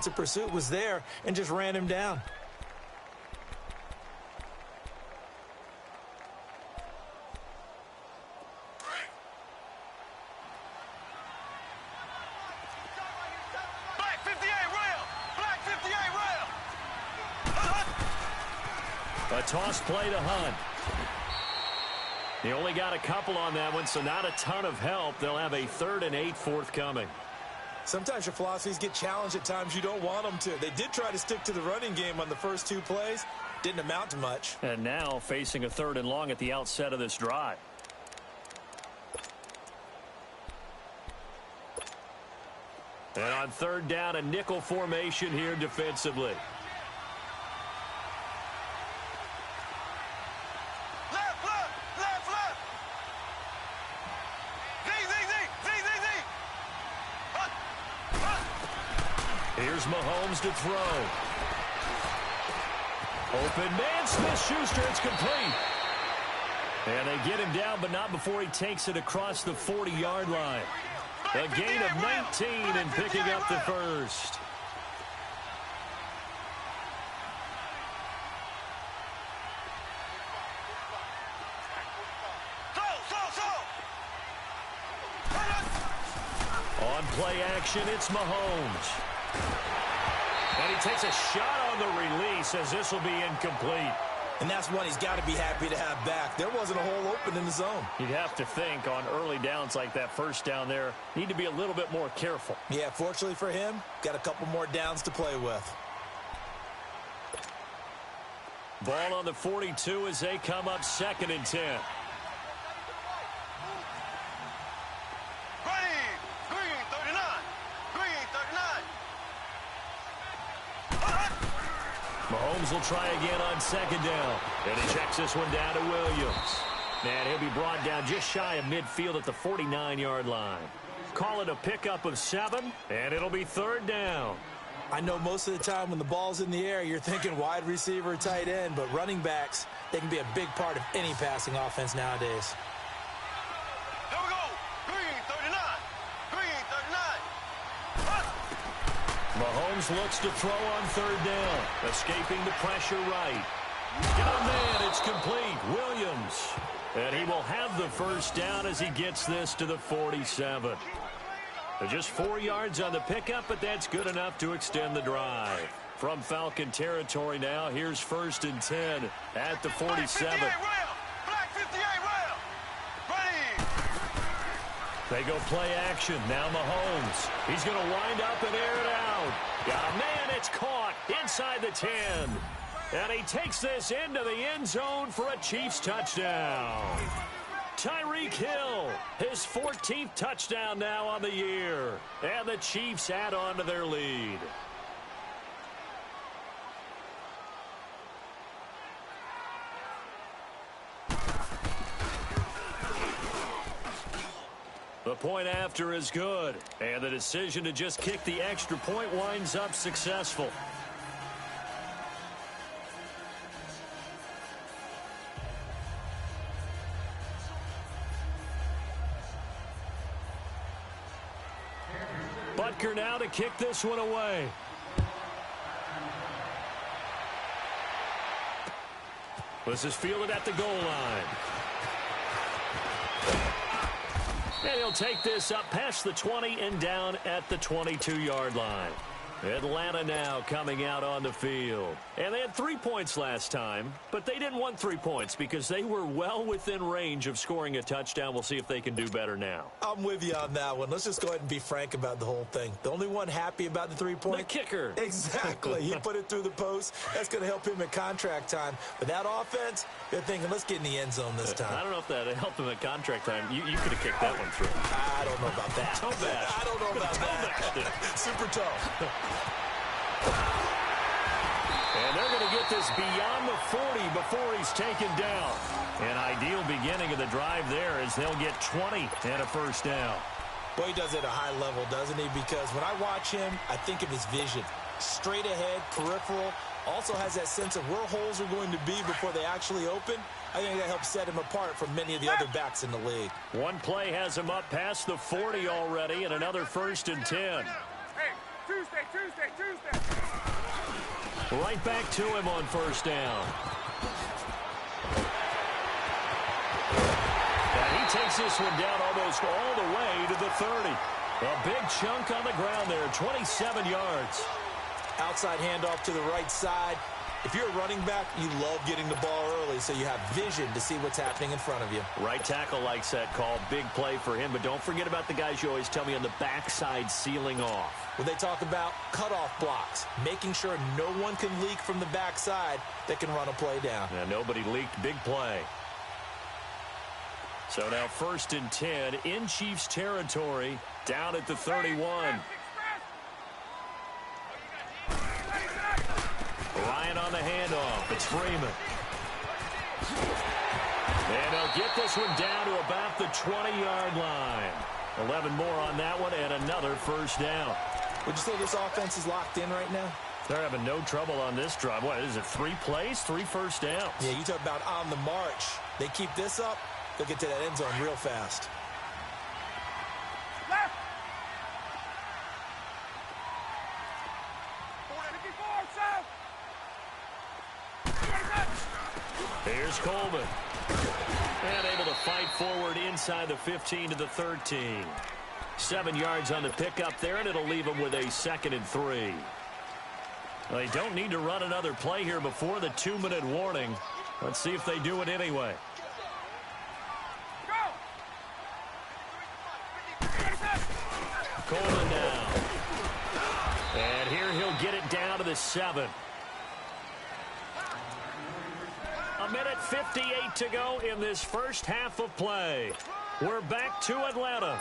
offensive pursuit was there and just ran him down. A toss play to Hunt. He only got a couple on that one, so not a ton of help. They'll have a 3rd and 8 forthcoming. Sometimes your philosophies get challenged at times you don't want them to. They did try to stick to the running game on the first 2 plays. Didn't amount to much. And now facing a 3rd and long at the outset of this drive. And on 3rd down, a nickel formation here defensively. Here's Mahomes to throw. Open man, Smith-Schuster, it's complete. And they get him down, but not before he takes it across the 40-yard line. A gain of 19 and picking up the first. On play action, it's Mahomes. And he takes a shot on the release as this will be incomplete. And that's one he's got to be happy to have back. There wasn't a hole open in the zone. You'd have to think on early downs like that first down there, need to be a little bit more careful. Yeah, fortunately for him, got a couple more downs to play with. Ball on the 42 as they come up 2nd and 10. Mahomes will try again on 2nd down. And he checks this one down to Williams. And he'll be brought down just shy of midfield at the 49-yard line. Call it a pickup of 7, and it'll be 3rd down. I know most of the time when the ball's in the air, you're thinking wide receiver, tight end, but running backs, they can be a big part of any passing offense nowadays. Here we go. Green, 39. Green, 39. Mahomes looks to throw on 3rd down. Escaping the pressure right. Got a man. It's complete. Williams. And he will have the first down as he gets this to the 47. Just 4 yards on the pickup, but that's good enough to extend the drive. From Falcon territory now, here's 1st and 10 at the 47. They go play action. Now Mahomes. He's going to wind up and air it out. Got a man. It's caught inside the 10. And he takes this into the end zone for a Chiefs touchdown. Tyreek Hill, his 14th touchdown now on the year. And the Chiefs add on to their lead. The point after is good. And the decision to just kick the extra point winds up successful. Butker now to kick this one away. This is fielded at the goal line. And he'll take this up past the 20 and down at the 22-yard line. Atlanta now coming out on the field. And they had 3 points last time, but they didn't want 3 points because they were well within range of scoring a touchdown. We'll see if they can do better now. I'm with you on that one. Let's just go ahead and be frank about the whole thing. The only one happy about the 3-point? The kicker. Exactly. He put it through the post. That's going to help him at contract time. But that offense, they're thinking, let's get in the end zone this time. I don't know if that helped him at contract time. You could have kicked that one through. I don't know about that. Toe bash. I don't know about that. Super toe. And they're going to get this beyond the 40 before he's taken down. An ideal beginning of the drive there as they'll get 20 and a first down. Boy, he does it at a high level, doesn't he? Because when I watch him, I think of his vision. Straight ahead, peripheral. Also has that sense of where holes are going to be before they actually open. I think that helps set him apart from many of the other backs in the league. One play has him up past the 40 already and another 1st and 10. Hey, Tuesday. Right back to him on first down. And he takes this one down almost all the way to the 30. A big chunk on the ground there, 27 yards. Outside handoff to the right side. If you're a running back, you love getting the ball early so you have vision to see what's happening in front of you. Right tackle likes that call. Big play for him, but don't forget about the guys you always tell me on the backside sealing off. When they talk about cutoff blocks, making sure no one can leak from the backside that can run a play down. Yeah, nobody leaked. Big play. So now 1st and 10 in Chiefs territory, down at the 31. Ryan on the handoff. It's Freeman. And they'll get this one down to about the 20-yard line. 11 more on that one and another first down. Would you say this offense is locked in right now? They're having no trouble on this drive. What is it, 3 plays, 3 first downs? Yeah, you talk about on the march. They keep this up, they'll get to that end zone real fast. Left. Here's Coleman. And able to fight forward inside the 15 to the 13. 7 yards on the pickup there, and it'll leave them with a 2nd and 3. They don't need to run another play here before the 2-minute warning. Let's see if they do it anyway. Coleman down. And here he'll get it down to the 7. A minute 58 to go in this first half of play. We're back to Atlanta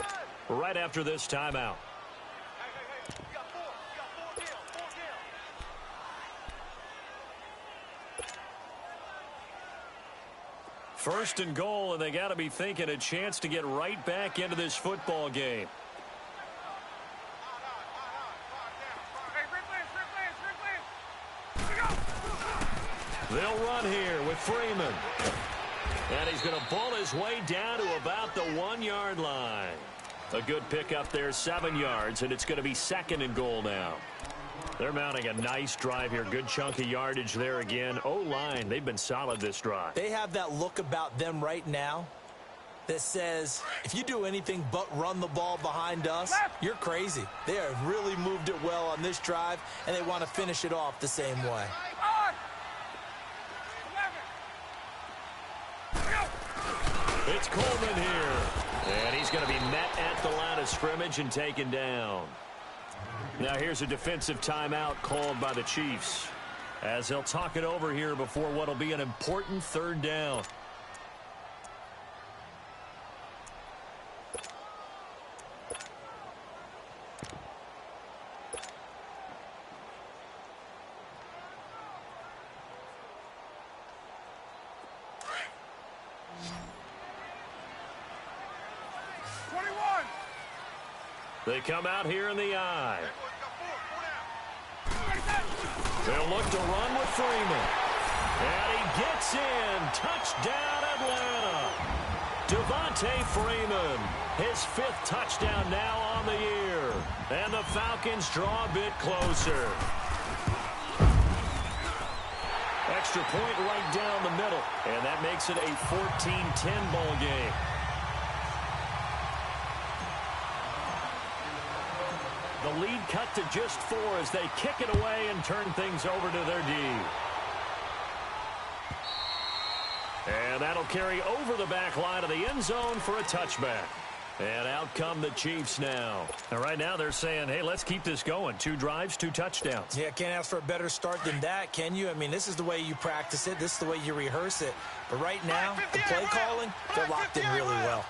right after this timeout. First and goal, and they got to be thinking a chance to get right back into this football game. They'll run here with Freeman. And he's going to ball his way down to about the 1-yard line. A good pickup there, 7 yards, and it's going to be 2nd and goal now. They're mounting a nice drive here. Good chunk of yardage there again. O-line, they've been solid this drive. They have that look about them right now that says, if you do anything but run the ball behind us, you're crazy. They have really moved it well on this drive, and they want to finish it off the same way. It's Coleman here. And he's going to be met at the line of scrimmage and taken down. Now here's a defensive timeout called by the Chiefs, as they'll talk it over here before what will be an important 3rd down. They come out here in the eye. They'll look to run with Freeman. And he gets in. Touchdown, Atlanta. Devontae Freeman, his 5th touchdown now on the year. And the Falcons draw a bit closer. Extra point right down the middle. And that makes it a 14-10 ball game. The lead cut to just 4 as they kick it away and turn things over to their D. And that'll carry over the back line of the end zone for a touchback. And out come the Chiefs now. And right now they're saying, hey, let's keep this going. 2 drives, 2 touchdowns. Yeah, can't ask for a better start than that, can you? I mean, this is the way you practice it. This is the way you rehearse it. But right now, the play calling, they're locked in really well.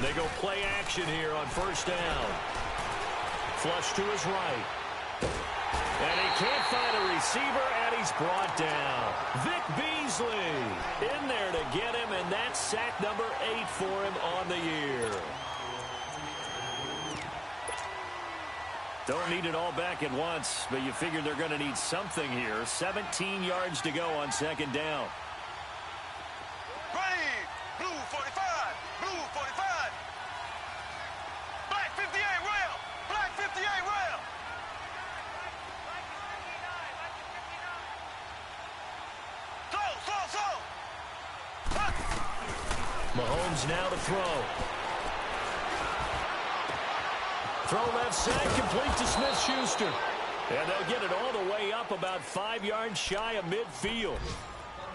They go play action here on first down. Flush to his right. And he can't find a receiver, and he's brought down. Vic Beasley in there to get him, and that's sack number 8 for him on the year. Don't need it all back at once, but you figure they're going to need something here. 17 yards to go on 2nd down. Black 58 rail! Black 58 rail! Mahomes now to throw. Throw left side, complete to Smith-Schuster. And they'll get it all the way up about 5 yards shy of midfield.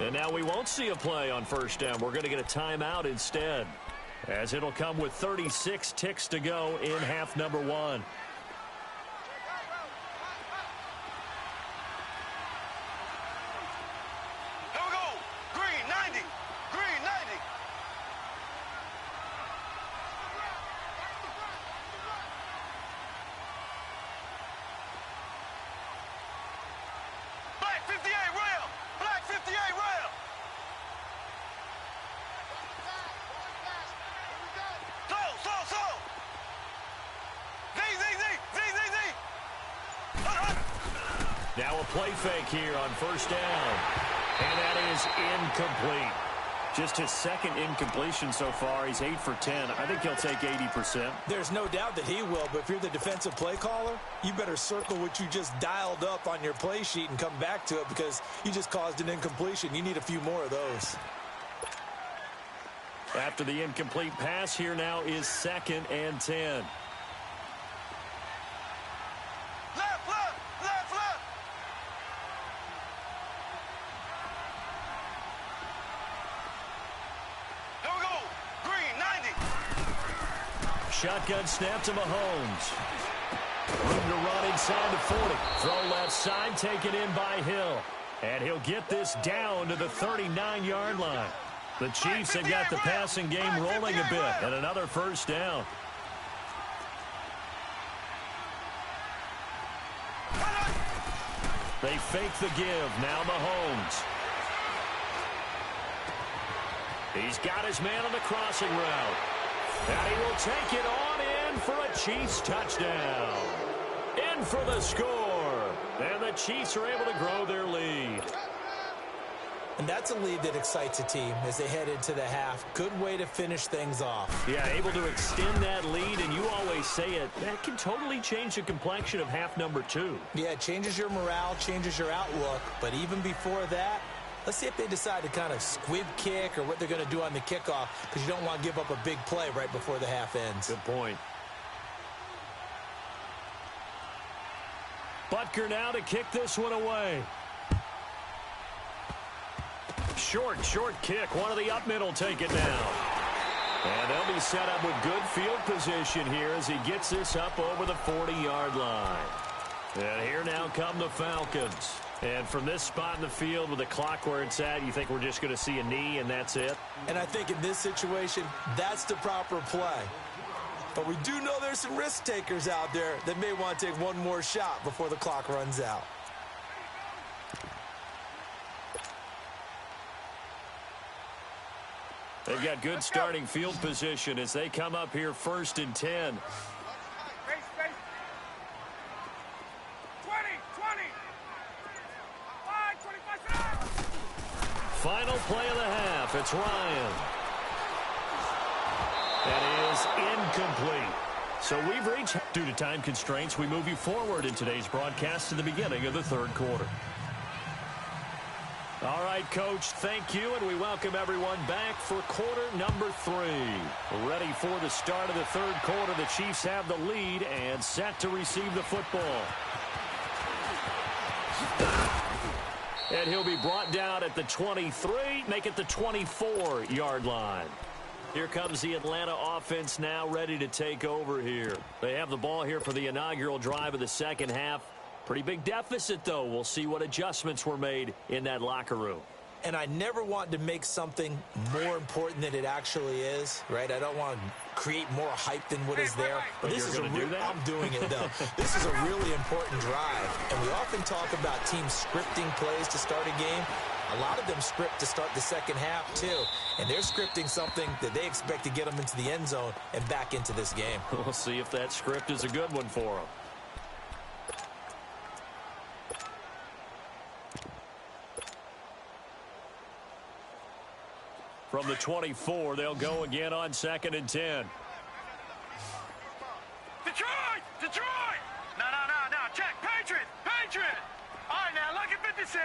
And now we won't see a play on first down. We're going to get a timeout instead, as it'll come with 36 ticks to go in half number 1. Now a play fake here on first down. And that is incomplete. Just his second incompletion so far. He's 8 for 10. I think he'll take 80%. There's no doubt that he will, but if you're the defensive play caller, you better circle what you just dialed up on your play sheet and come back to it, because you just caused an incompletion. You need a few more of those. After the incomplete pass, here now is 2nd and 10. Shotgun snap to Mahomes. Room to run inside the 40. Throw left side, taken in by Hill. And he'll get this down to the 39-yard line. The Chiefs have got the passing game rolling a bit. And another first down. They fake the give. Now Mahomes. He's got his man on the crossing route. And he will take it on in for a Chiefs touchdown. In for the score. And the Chiefs are able to grow their lead. And that's a lead that excites a team as they head into the half. Good way to finish things off. Yeah, able to extend that lead, and you always say it, that can totally change the complexion of half number 2. Yeah, it changes your morale, changes your outlook. But even before that, let's see if they decide to kind of squib kick or what they're going to do on the kickoff, because you don't want to give up a big play right before the half ends. Good point. Butker now to kick this one away. Short kick. One of the up middle take it now. And they'll be set up with good field position here as he gets this up over the 40-yard line. And here now come the Falcons. And from this spot in the field with the clock where it's at, you think we're just going to see a knee and that's it? And I think in this situation, that's the proper play. But we do know there's some risk takers out there that may want to take one more shot before the clock runs out. They've got good starting field position as they come up here 1st and 10. Final play of the half. It's Ryan. That is incomplete. So we've reached, due to time constraints, we move you forward in today's broadcast to the beginning of the 3rd quarter. All right, Coach, thank you, and we welcome everyone back for quarter number 3. Ready for the start of the 3rd quarter. The Chiefs have the lead and set to receive the football. And he'll be brought down at the 23, make it the 24-yard line. Here comes the Atlanta offense now ready to take over here. They have the ball here for the inaugural drive of the 2nd half. Pretty big deficit, though. We'll see what adjustments were made in that locker room. And I never want to make something more important than it actually is, right? I don't want to create more hype than what is there. But this is I'm doing it, though. This is a really important drive. And we often talk about teams scripting plays to start a game. A lot of them script to start the 2nd half, too. And they're scripting something that they expect to get them into the end zone and back into this game. We'll see if that script is a good one for them. From the 24, they'll go again on 2nd and 10. Detroit! No, check, Patriot! All right, now, lucky 56,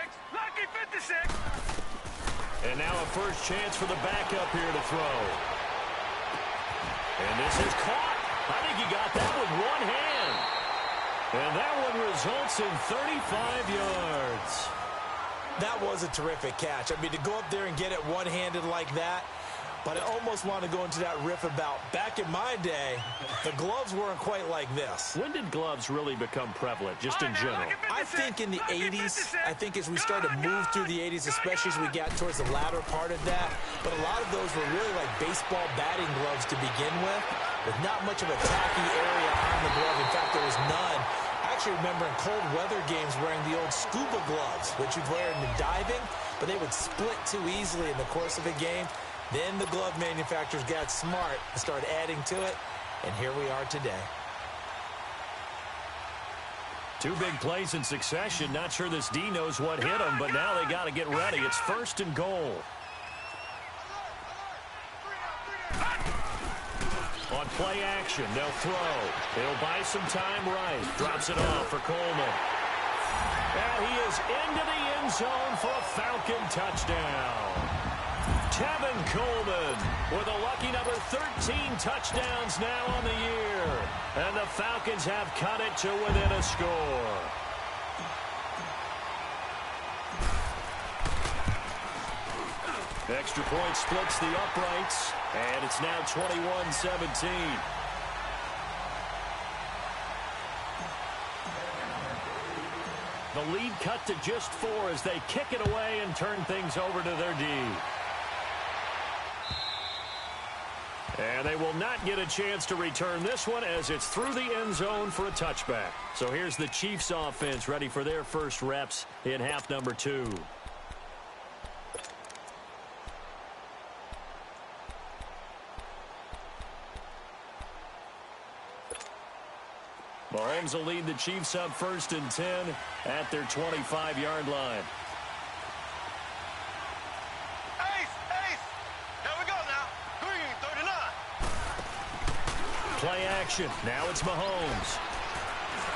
And now a first chance for the backup here to throw. And this is caught. I think he got that with one hand. And that one results in 35 yards. That was a terrific catch. I mean, to go up there and get it one-handed like that, but I almost want to go into that riff about back in my day, the gloves weren't quite like this. When did gloves really become prevalent, just in general? I think in the 80s. I think as we started to move through the 80s, especially as we got towards the latter part of that. But a lot of those were really like baseball batting gloves to begin with not much of a tacky area on the glove. In fact, there was none. I actually remember in cold weather games wearing the old scuba gloves, which you'd wear in the diving, but they would split too easily in the course of a game. Then the glove manufacturers got smart and started adding to it, and here we are today. Two big plays in succession. Not sure this D knows what hit him, but now they got to get ready. It's 1st and goal. On play action, they'll throw. He'll buy some time right. Drops it off for Coleman. And he is into the end zone for a Falcon touchdown. Tevin Coleman with a lucky number 13 touchdowns now on the year. And the Falcons have cut it to within a score. Extra point splits the uprights, and it's now 21-17. The lead cut to just 4 as they kick it away and turn things over to their D. And they will not get a chance to return this one as it's through the end zone for a touchback. So here's the Chiefs offense ready for their first reps in half number 2. Mahomes will lead the Chiefs up 1st and 10 at their 25-yard line. Play action. Now it's Mahomes.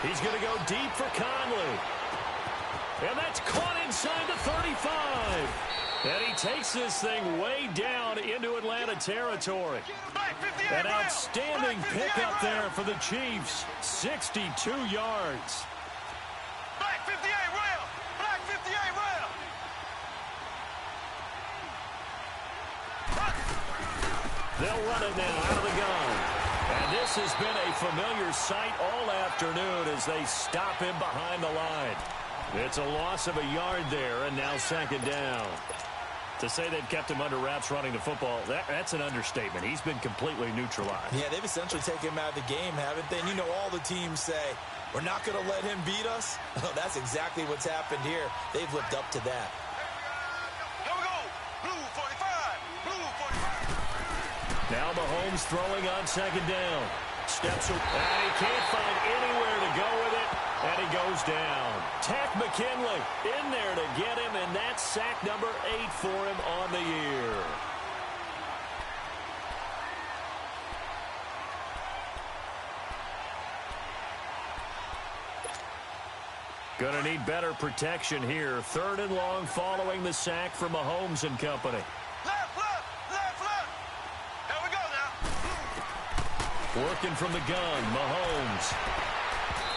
He's going to go deep for Conley. And that's caught inside the 35. And he takes this thing way down into Atlanta territory. An outstanding pickup there for the Chiefs. 62 yards. Black 58 rail. Black 58 rail. They'll run it now out of the gun. And this has been a familiar sight all afternoon as they stop him behind the line. It's a loss of a yard there, and now 2nd down. To say they've kept him under wraps running the football, that's an understatement. He's been completely neutralized. Yeah, they've essentially taken him out of the game, haven't they? And you know all the teams say, we're not going to let him beat us. Oh, that's exactly what's happened here. They've lived up to that. Here we go. Blue 45. Blue 45. Now Mahomes throwing on 2nd down. Steps away. And he can't find anywhere to go with it. And he goes down. Tack McKinley in there to get him, and that's sack number 8 for him on the year. Going to need better protection here. 3rd and long following the sack from Mahomes and company. Left, left, left, left. Here we go now. Working from the gun, Mahomes.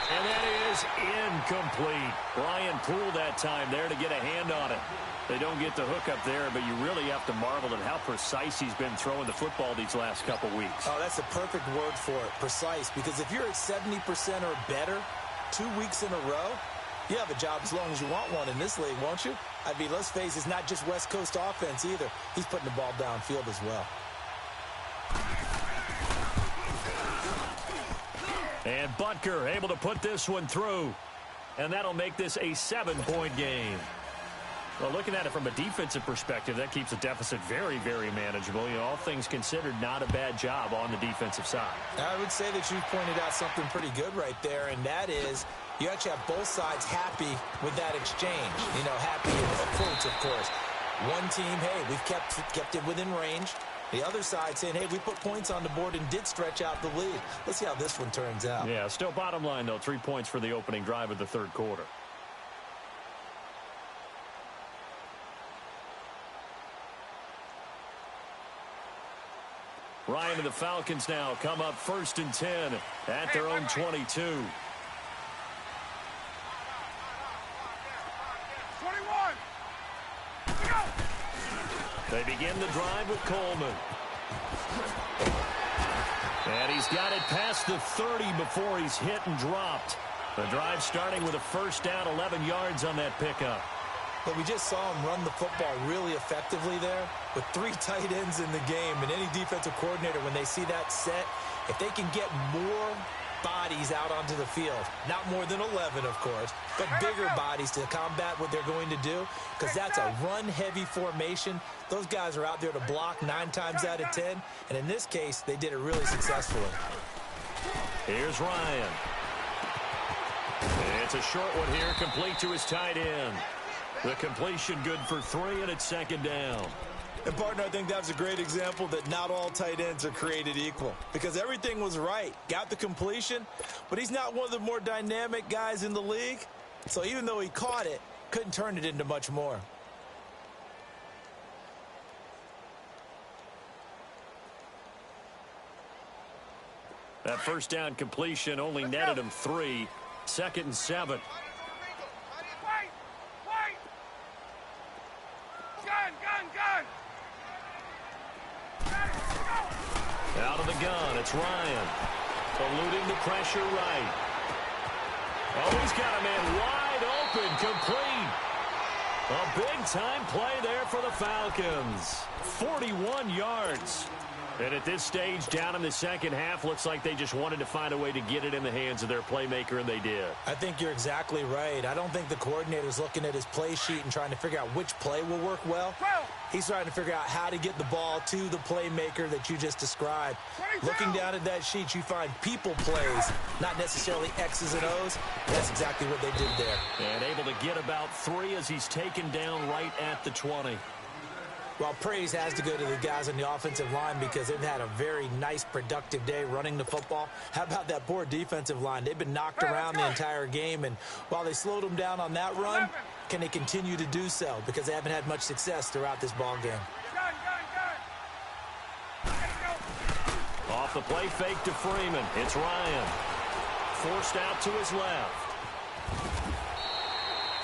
And that is incomplete. Brian Poole that time there to get a hand on it. They don't get the hook up there, but you really have to marvel at how precise he's been throwing the football these last couple weeks. Oh, that's the perfect word for it, precise. Because if you're at 70% or better 2 weeks in a row, you have a job as long as you want one in this league, won't you? I mean, let's face it, it's not just West Coast offense either. He's putting the ball downfield as well. And Butker able to put this one through. And that'll make this a 7-point game. Well, looking at it from a defensive perspective, that keeps the deficit very, very manageable. You know, all things considered, not a bad job on the defensive side. I would say that you pointed out something pretty good right there, and that is you actually have both sides happy with that exchange. You know, happy in quotes, of course. One team, hey, we've kept it within range. The other side saying, hey, we put points on the board and did stretch out the lead. Let's see how this one turns out. Yeah, still bottom line, though, 3 points for the opening drive of the 3rd quarter. Ryan and the Falcons now come up 1st and 10 at their own 22. 21. Go. They begin the drive with Coleman. And he's got it past the 30 before he's hit and dropped. The drive starting with a first down, 11 yards on that pickup. But we just saw him run the football really effectively there with 3 tight ends in the game. And any defensive coordinator, when they see that set, if they can get more bodies out onto the field, not more than 11, of course, but bigger bodies to combat what they're going to do, because that's a run-heavy formation. Those guys are out there to block 9 times out of 10. And in this case, they did it really successfully. Here's Ryan. It's a short one here, complete to his tight end. The completion good for 3, and it's 2nd down. And, partner, I think that was a great example that not all tight ends are created equal, because everything was right. Got the completion, but he's not one of the more dynamic guys in the league. So even though he caught it, couldn't turn it into much more. That first down completion only netted him 3. 2nd and 7. Out of the gun, it's Ryan. Eluding the pressure right. Oh, he's got a man wide open, complete. A big-time play there for the Falcons. 41 yards. And at this stage, down in the second half, looks like they just wanted to find a way to get it in the hands of their playmaker, and they did. I think you're exactly right. I don't think the coordinator's looking at his play sheet and trying to figure out which play will work well. He's trying to figure out how to get the ball to the playmaker that you just described. Looking down at that sheet, you find people plays, not necessarily X's and O's. That's exactly what they did there. And able to get about 3 as he's taken down right at the 20. Well, praise has to go to the guys on the offensive line because they've had a very nice, productive day running the football. How about that poor defensive line? They've been knocked around the entire game, and while they slowed them down on that run, can they continue to do so? Because they haven't had much success throughout this ball game. Off the play fake to Freeman. It's Ryan. Forced out to his left.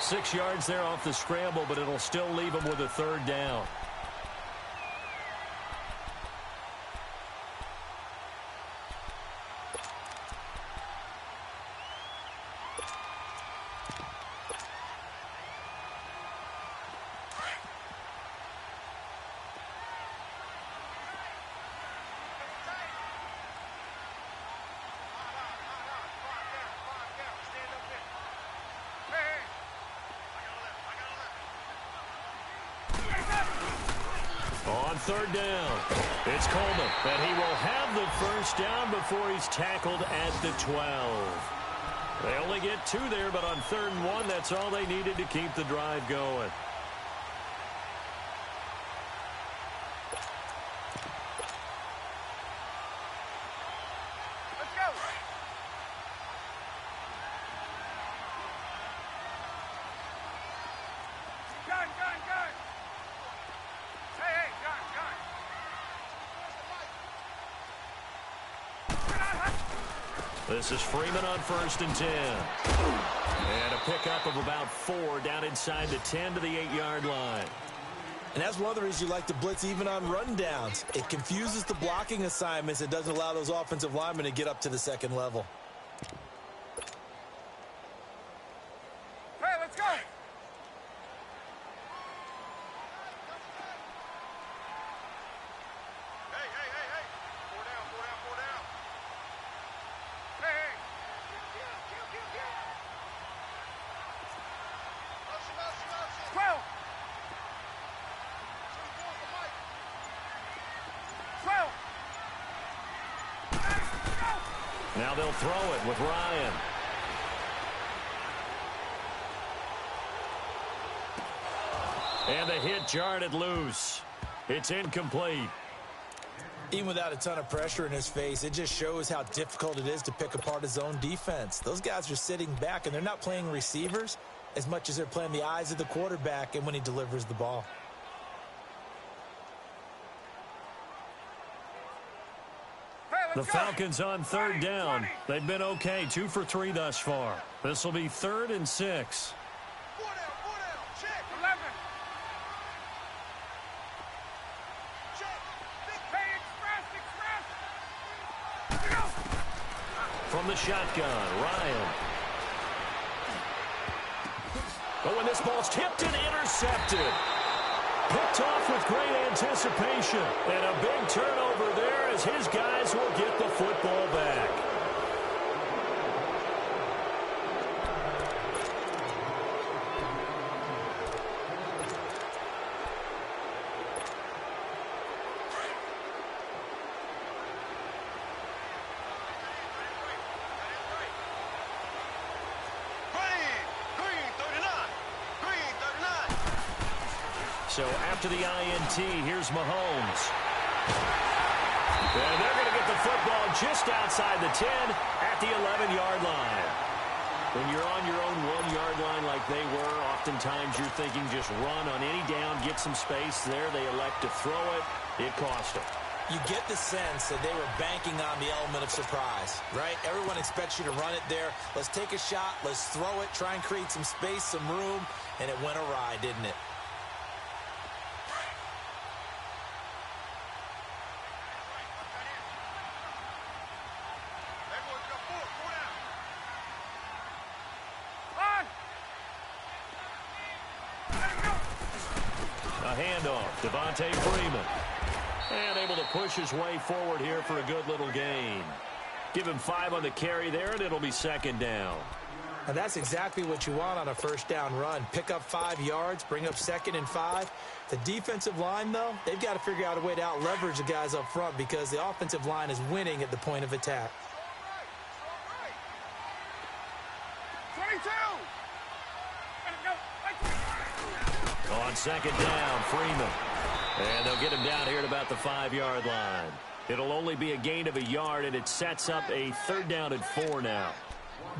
6 yards there off the scramble, but it'll still leave him with a 3rd down. On 3rd down, it's Coleman, and he will have the first down before he's tackled at the 12. They only get 2 there, but on 3rd and 1, that's all they needed to keep the drive going. This is Freeman on 1st and 10. And a pickup of about 4 down inside the 10 to the 8-yard line. And that's one of the reasons you like to blitz even on rundowns. It confuses the blocking assignments. It doesn't allow those offensive linemen to get up to the 2nd level. Hey, let's go. Hey. 4 down. Hey. 12. 12. Now they'll throw it with Ryan. And the hit jarred it loose. It's incomplete. Even without a ton of pressure in his face, it just shows how difficult it is to pick apart his own defense. Those guys are sitting back, and they're not playing receivers as much as they're playing the eyes of the quarterback and when he delivers the ball. The Falcons on third down. They've been okay, 2 for 3 thus far. This will be 3rd and 6. From the shotgun, Ryan. Oh, and this ball's tipped and intercepted. Picked off with great anticipation. And a big turnover there as his guys will get the football back. So after the INT, here's Mahomes. And they're going to get the football just outside the 10 at the 11-yard line. When you're on your own 1-yard line like they were, oftentimes you're thinking just run on any down, get some space. There they elect to throw it. It cost them. You get the sense that they were banking on the element of surprise, right? Everyone expects you to run it there. Let's take a shot. Let's throw it. Try and create some space, some room. And it went awry, didn't it? Devontae Freeman. And able to push his way forward here for a good little gain. Give him 5 on the carry there, and it'll be 2nd down. And that's exactly what you want on a first down run. Pick up 5 yards, bring up 2nd and 5. The defensive line, though, they've got to figure out a way to out-leverage the guys up front because the offensive line is winning at the point of attack. 22! On 2nd down, Freeman. And they'll get him down here at about the 5-yard line. It'll only be a gain of a yard, and it sets up a 3rd down and 4 now.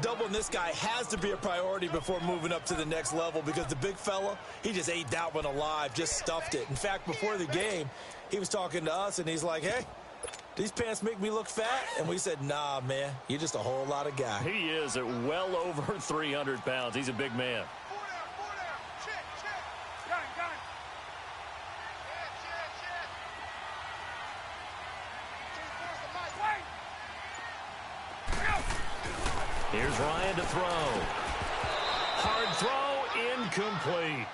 Doubling this guy has to be a priority before moving up to the next level because the big fella, he just ate that one alive, just stuffed it. In fact, before the game, he was talking to us, and he's like, hey, these pants make me look fat? And we said, nah, man, you're just a whole lot of guy. He is at well over 300 pounds. He's a big man. Here's Ryan to throw. Hard throw, incomplete.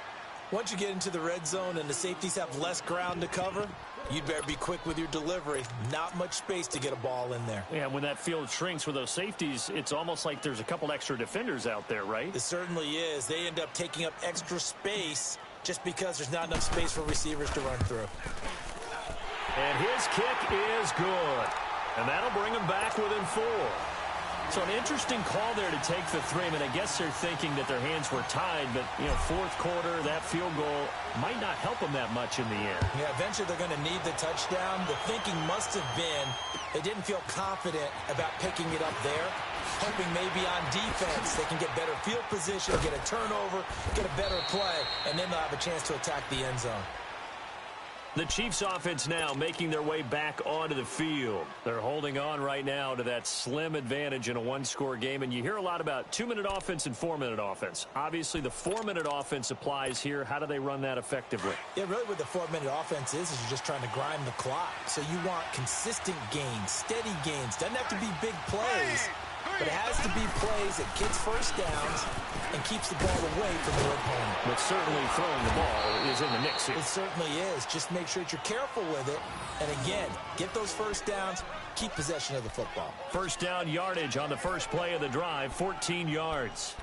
Once you get into the red zone and the safeties have less ground to cover, you'd better be quick with your delivery. Not much space to get a ball in there. Yeah, when that field shrinks with those safeties, it's almost like there's a couple extra defenders out there, right? It certainly is. They end up taking up extra space just because there's not enough space for receivers to run through. And his kick is good. And that'll bring him back within 4. So an interesting call there to take the 3. I mean, I guess they're thinking that their hands were tied, but, you know, 4th quarter, that field goal might not help them that much in the end. Yeah, eventually they're going to need the touchdown. The thinking must have been they didn't feel confident about picking it up there, hoping maybe on defense they can get better field position, get a turnover, get a better play, and then they'll have a chance to attack the end zone. The Chiefs offense now making their way back onto the field. They're holding on right now to that slim advantage in a 1-score game. And you hear a lot about 2-minute offense and 4-minute offense. Obviously, the 4-minute offense applies here. How do they run that effectively? Yeah, really what the 4-minute offense is you're just trying to grind the clock. So you want consistent gains, steady gains. Doesn't have to be big plays, but it has to be plays that gets first downs and keeps the ball away from your opponent. But certainly throwing the ball is in the mix here. It certainly is. Just make sure that you're careful with it. And again, get those first downs, keep possession of the football. First down yardage on the first play of the drive, 14 yards.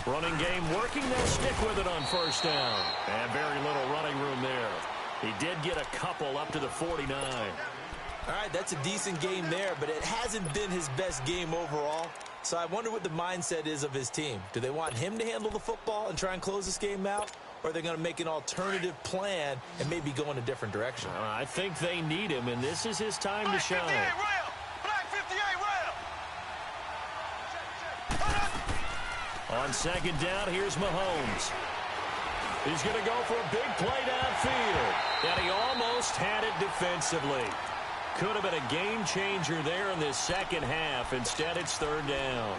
Running game working. They'll stick with it on first down. And very little running room there. He did get a couple up to the 49. All right, that's a decent game there, but it hasn't been his best game overall. So I wonder what the mindset is of his team. Do they want him to handle the football and try and close this game out? Or are they going to make an alternative plan and maybe go in a different direction? I think they need him, and this is his time to shine. Black 58 rail. On second down, here's Mahomes. He's going to go for a big play downfield. And he almost had it defensively. Could have been a game changer there in this second half. Instead, it's third down.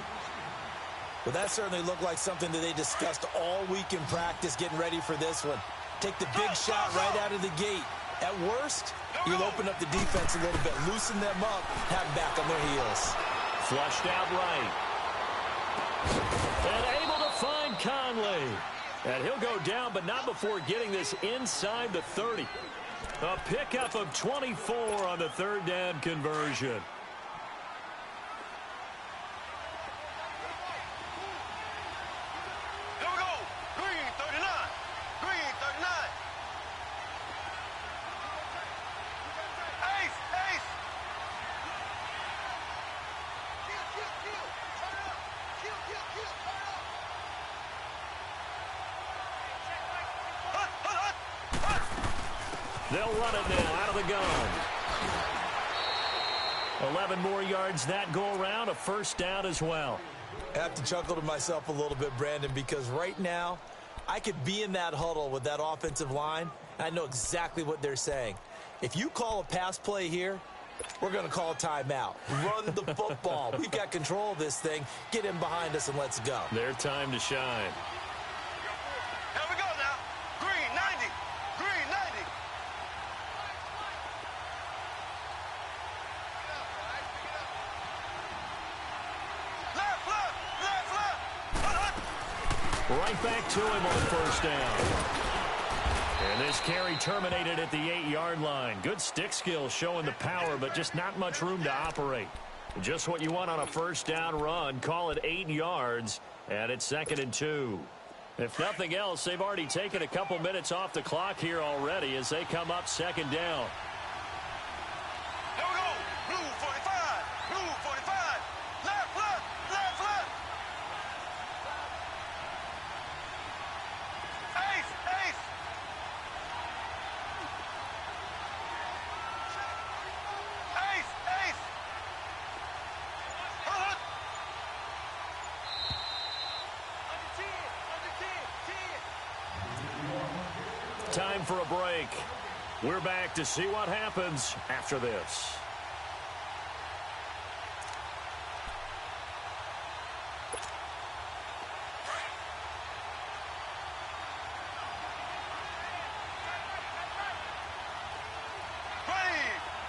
Well, that certainly looked like something that they discussed all week in practice getting ready for this one. Take the big shot right out of the gate. At worst, you'll open up the defense a little bit, loosen them up, have them back on their heels. Flushed out right. And able to find Conley. And he'll go down, but not before getting this inside the 30. A pickup of 24 on the third down conversion. Here we go. Green 39. Green 39. Ace. Kill. Turn it up. Kill. Turn it up. Hut. They'll run it now out of the gun. 11 more yards that go around, a first down as well. I have to chuckle to myself a little bit, Brandon, because right now I could be in that huddle with that offensive line, and I know exactly what they're saying. If you call a pass play here, we're going to call a timeout. Run the football. We've got control of this thing. Get in behind us and let's go. Their time to shine. Here we go now. Green 90. Green 90. Left. Right back to him on first down. And this carry terminated at the 8-yard line. Good stick skill showing the power, but just not much room to operate. Just what you want on a first down run. Call it 8 yards, and it's 2nd and 2. If nothing else, they've already taken a couple minutes off the clock here already as they come up 2nd down. Here we go. Blue 45. Blue 45. Left. Ace. Hut. Under 10. Time for a break. We're back to see what happens after this.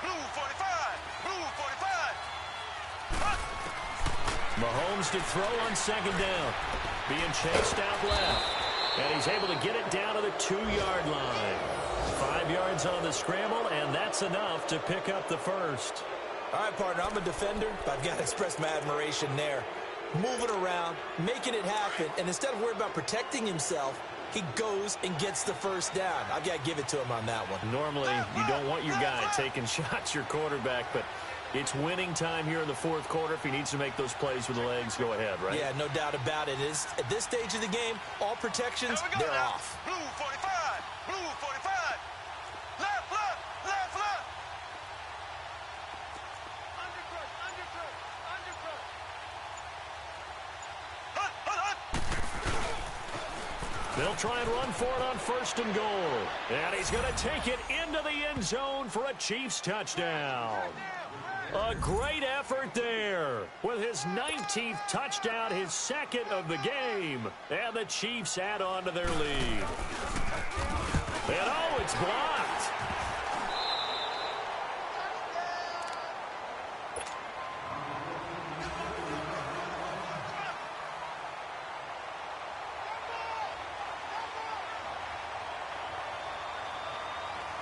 Blue 45. Mahomes to throw on second down. Being chased out left. And he's able to get it down to the 2-yard line. 5 yards on the scramble, and that's enough to pick up the first. All right, partner, I'm a defender, but I've got to express my admiration there. Moving around, making it happen, and instead of worrying about protecting himself, he goes and gets the first down. I've got to give it to him on that one. Normally, you don't want your guy taking shots, your quarterback, but it's winning time here in the fourth quarter. If he needs to make those plays with the legs, go ahead, right? Yeah, no doubt about it. At this stage of the game, all protections, they're now. off. Blue 45. Blue 45. Left. Hut. They'll try and run for it on 1st and goal. And he's going to take it into the end zone for a Chiefs touchdown. A great effort there with his 19th touchdown, his 2nd of the game. And the Chiefs add on to their lead. And oh, it's blocked.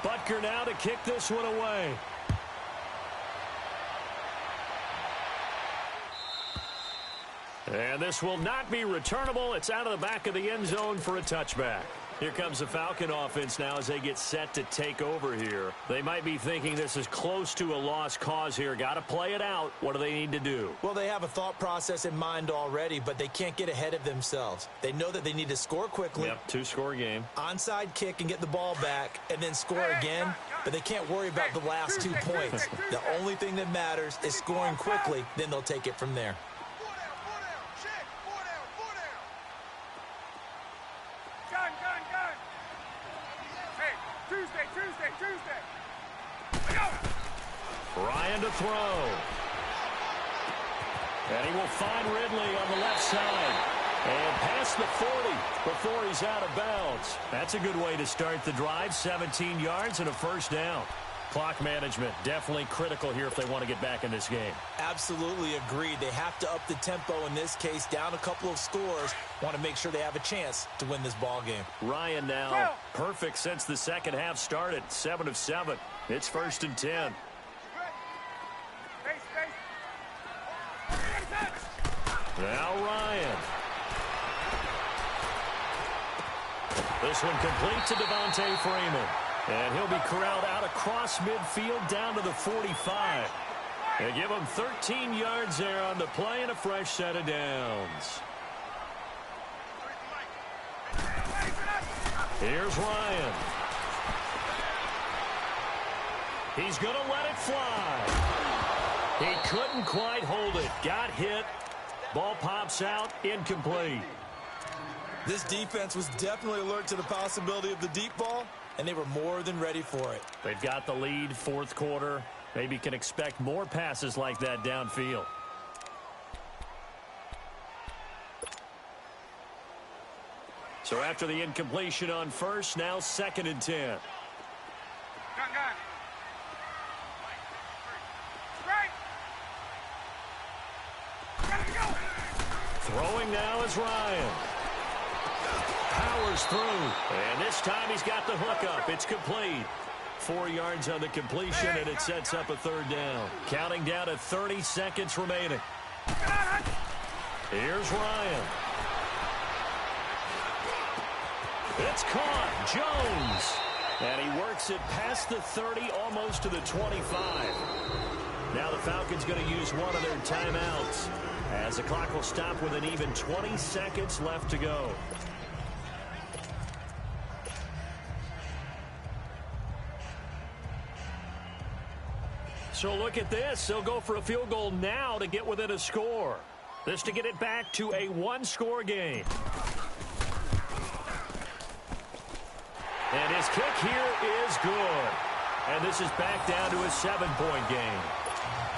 Butker now to kick this one away. And this will not be returnable. It's out of the back of the end zone for a touchback. Here comes the Falcon offense now as they get set to take over here. They might be thinking this is close to a lost cause here. Got to play it out. What do they need to do? Well, they have a thought process in mind already, but they can't get ahead of themselves. They know that they need to score quickly. Yep, two-score game. Onside kick and get the ball back and then score again, but they can't worry about the last 2 points. The only thing that matters is scoring quickly, then they'll take it from there. Ryan to throw. And he will find Ridley on the left side. And past the 40 before he's out of bounds. That's a good way to start the drive. 17 yards and a first down. Clock management definitely critical here if they want to get back in this game. Absolutely agreed. They have to up the tempo in this case, down a couple of scores. Want to make sure they have a chance to win this ball game. Ryan now perfect since the second half started. 7 of 7. It's 1st and 10. Now Ryan. This one complete to Devontae Freeman. And he'll be corralled out across midfield down to the 45. They give him 13 yards there on the play and a fresh set of downs. Here's Ryan. He's going to let it fly. He couldn't quite hold it. Got hit. Ball pops out. Incomplete. This defense was definitely alert to the possibility of the deep ball, and they were more than ready for it. They've got the lead, 4th quarter. Maybe can expect more passes like that downfield. So after the incompletion on first, now 2nd and 10. Throwing now is Ryan. Powers through. And this time he's got the hookup. It's complete. 4 yards on the completion, and it sets up a 3rd down. Counting down to 30 seconds remaining. Here's Ryan. It's caught. Jones. And he works it past the 30, almost to the 25. Now the Falcons going to use one of their timeouts, as the clock will stop with an even 20 seconds left to go. So look at this. They'll go for a field goal now to get within a score. This to get it back to a 1-score game. And his kick here is good. And this is back down to a 7-point game.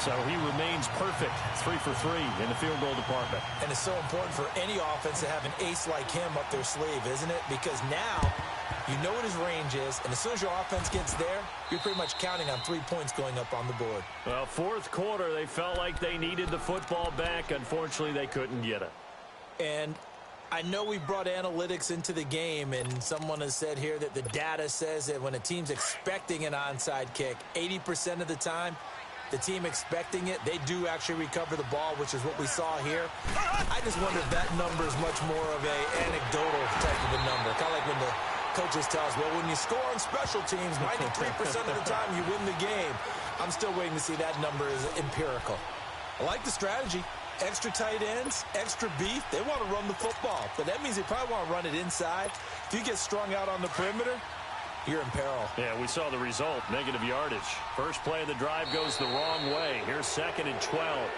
So he remains perfect, 3 for 3 in the field goal department. And it's so important for any offense to have an ace like him up their sleeve, isn't it? Because now you know what his range is, and as soon as your offense gets there, you're pretty much counting on 3 points going up on the board. Well, 4th quarter, they felt like they needed the football back. Unfortunately, they couldn't get it. And I know we brought analytics into the game, and someone has said here that the data says that when a team's expecting an onside kick, 80% of the time, the team expecting it, they do actually recover the ball, which is what we saw here. I just wonder if that number is much more of an anecdotal type of a number. Kind of like when the coaches tell us, well, when you score on special teams, 93% of the time you win the game. I'm still waiting to see that number is empirical. I like the strategy. Extra tight ends, extra beef. They want to run the football, but that means they probably want to run it inside. If you get strung out on the perimeter, you're in peril. Yeah, we saw the result, negative yardage. First play of the drive goes the wrong way. Here's 2nd and 12.